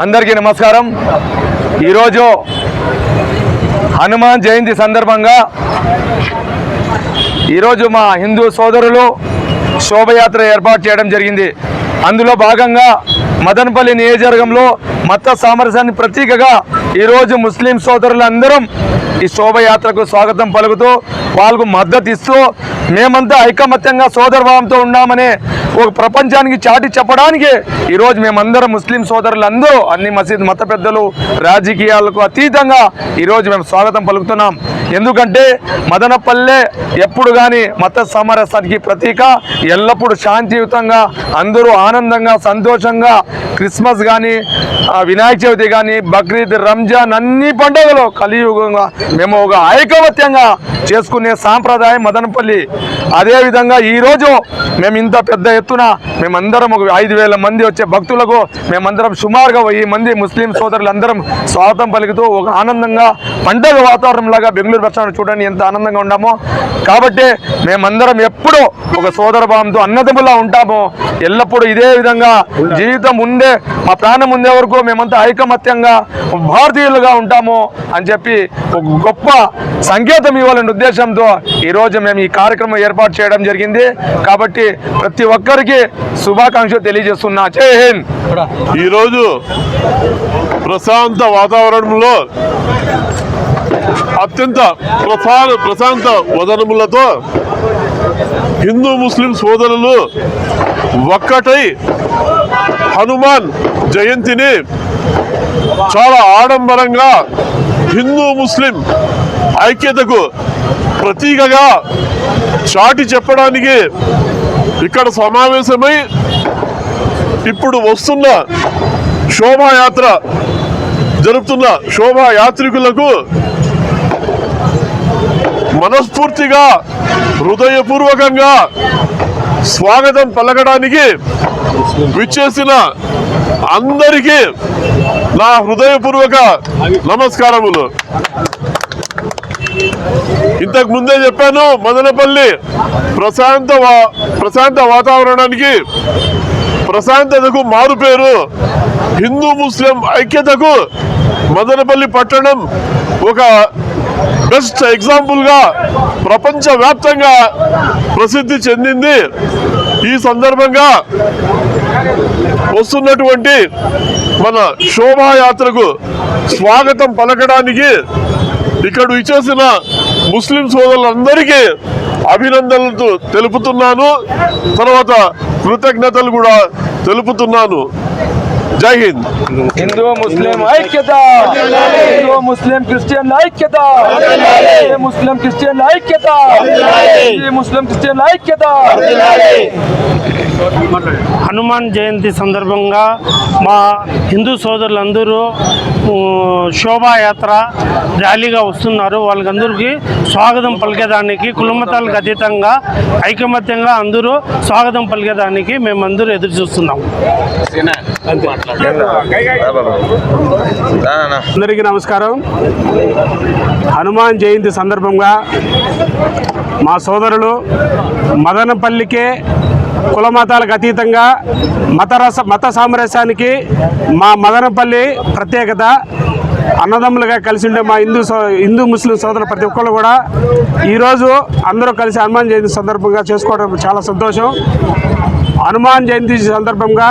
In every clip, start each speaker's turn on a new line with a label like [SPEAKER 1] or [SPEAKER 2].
[SPEAKER 1] అందరికీ నమస్కారం। ఈరోజు హనుమాన్ జయంతి సందర్భంగా ఈరోజు మా హిందూ సోదరులు శోభయాత్ర ఏర్పాటు చేయడం జరిగింది। అందులో భాగంగా మదనపల్లి నియోజకవర్గంలో మత సామరస్యాన్ని ప్రతీకగా ఈరోజు ముస్లిం సోదరులందరం ఈ శోభయాత్రకు స్వాగతం పలుకుతూ వాళ్ళకు మద్దతు ఇస్తూ మేమంతా ఐకమత్యంగా సోదరభావంతో ఉన్నామనే ఒక ప్రపంచానికి చాటి చెప్పడానికి ఈరోజు మేమందరం ముస్లిం సోదరులందరూ అన్ని మసీద్ మత పెద్దలు రాజకీయాలకు అతీతంగా ఈరోజు మేము స్వాగతం పలుకుతున్నాం। ఎందుకంటే మదనపల్లె ఎప్పుడు కానీ మత సామరస్యానికి ప్రతీక, ఎల్లప్పుడూ శాంతియుతంగా అందరూ ఆనందంగా సంతోషంగా క్రిస్మస్ కానీ వినాయక చవితి కానీ బక్రీద్ రంజాన్ అన్ని పండుగలు కలియుగంగా మేము ఒక ఐకమత్యంగా చేసుకునే సాంప్రదాయం మదనపల్లి। అదేవిధంగా ఈరోజు మేము ఇంత పెద్ద ఎత్తున మేమందరం ఒక 5,000 మంది వచ్చే భక్తులకు మేమందరం సుమారుగా 1000 మంది ముస్లిం సోదరులందరం స్వాగతం పలుకుతూ ఒక ఆనందంగా పండుగ వాతావరణంలాగా బెంగళూరు బస్ స్టాండ్ చూడండి ఎంత ఆనందంగా ఉన్నామో। కాబట్టి మేమందరం ఎప్పుడూ ఒక సోదర భావంతో అన్నదమ్ములా ఉంటాము, ఎల్లప్పుడూ ఇదే విధంగా జీవితం ఉండే మా ప్రాణం ఉండే వరకు మేమంతా ఐకమత్యంగా భారతీయులుగా ఉంటాము అని చెప్పి ఒక గొప్ప సంకేతం ఇవ్వాలనే ఉద్దేశంతో ఈరోజు మేము ఈ కార్యక్రమం ఏర్పాటు చేయడం జరిగింది। కాబట్టి ప్రతి ఒక్కరికి శుభాకాంక్షలు తెలియజేస్తున్నా। జై హింద్।
[SPEAKER 2] ఈరోజు ప్రశాంత వాతావరణంలో అత్యంత ప్రశాంత వదనములతో హిందూ ముస్లిం సోదరులు ఒక్కటై హనుమాన్ జయంతిని చాలా ఆడంబరంగా హిందూ ముస్లిం ఐక్యతకు ప్రతీకగా చాటి చెప్పడానికి ఇక్కడ సమావేశమై ఇప్పుడు వస్తున్న శోభాయాత్ర జరుపుతున్న శోభాయాత్రికులకు మనస్ఫూర్తిగా హృదయపూర్వకంగా స్వాగతం పలకడానికి విచ్చేసిన అందరికీ నా హృదయపూర్వక నమస్కారములు। ఇంతకు ముందే చెప్పాను, మదనపల్లి ప్రశాంత వాతావరణానికి ప్రశాంతతకు మారుపేరు, హిందూ ముస్లిం ఐక్యతకు మదనపల్లి పట్టణం ఒక బెస్ట్ ఎగ్జాంపుల్ గా ప్రపంచవ్యాప్తంగా ప్రసిద్ధి చెందింది। ఈ సందర్భంగా వస్తున్నటువంటి మన శోభాయాత్రకు స్వాగతం పలకడానికి ఇక్కడ ఇచ్చేసిన ముస్లిం సోదరులందరికీ అభినందనలు తెలుపుతున్నాను, తర్వాత కృతజ్ఞతలు కూడా తెలుపుతున్నాను। జై హింద్।
[SPEAKER 1] హిందూ ముస్లిం ఐక్యత, హిందూ ముస్లిం క్రిస్టియన్ ఐక్యత, ముస్లిం క్రిస్టియన్ ఐక్యత, ముస్లిం క్రిస్టియన్ ఐక్యత।
[SPEAKER 3] హనుమాన్ జయంతి సందర్భంగా మా హిందూ సోదరులందరూ శోభాయాత్ర ర్యాలీగా వస్తున్నారు। వాళ్ళకందరికీ స్వాగతం పలికేదానికి కులమతాలకు అతీతంగా ఐకమత్యంగా అందరూ స్వాగతం పలికేదానికి మేమందరూ ఎదురు చూస్తున్నాం।
[SPEAKER 4] అందరికీ నమస్కారం। హనుమాన్ జయంతి సందర్భంగా మా సోదరులు మదనపల్లికే కుల మతాలకు అతీతంగా మత సామరస్యానికి మా మదనపల్లి ప్రత్యేకత, అన్నదమ్ములుగా కలిసి ఉండే మా హిందూ ముస్లిం సోదరులు ప్రతి ఒక్కరు కూడా ఈరోజు అందరూ కలిసి హనుమాన్ జయంతి సందర్భంగా చేసుకోవడం చాలా సంతోషం। హనుమాన్ జయంతి సందర్భంగా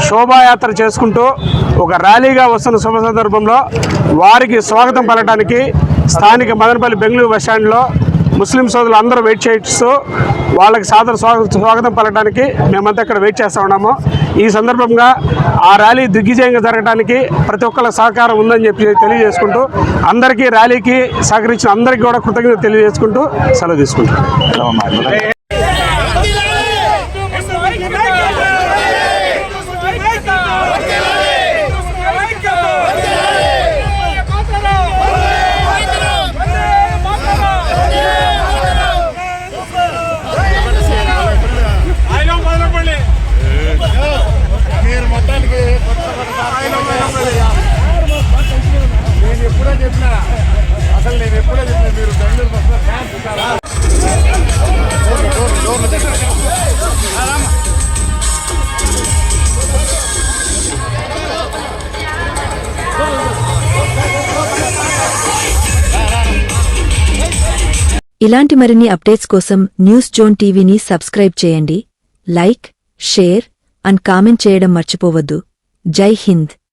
[SPEAKER 4] శోభాయాత్ర చేసుకుంటూ ఒక ర్యాలీగా వస్తున్న శుభ సందర్భంలో వారికి స్వాగతం పలకడానికి స్థానిక మదనపల్లి బెంగళూరు బస్ స్టాండ్లో ముస్లిం సోదరులు అందరూ వెయిట్ చేస్తూ వాళ్ళకి స్వాగతం పలకడానికి మేమంతా ఇక్కడ వెయిట్ చేస్తూ ఉన్నాము। ఈ సందర్భంగా ఆ ర్యాలీ దిగ్విజయంగా జరగడానికి ప్రతి ఒక్కళ్ళ సహకారం ఉందని చెప్పి తెలియజేసుకుంటూ అందరికీ ర్యాలీకి సహకరించిన అందరికీ కూడా కృతజ్ఞత తెలియజేసుకుంటూ సెలవు తీసుకుంటాం।
[SPEAKER 5] ఇలాంటి మరిన్ని అప్డేట్స్ కోసం న్యూస్ జోన్ టీవీని సబ్స్క్రైబ్ చేయండి. లైక్, షేర్ అండ్ కామెంట్ చేయడం మర్చిపోవద్దు. జై హింద్.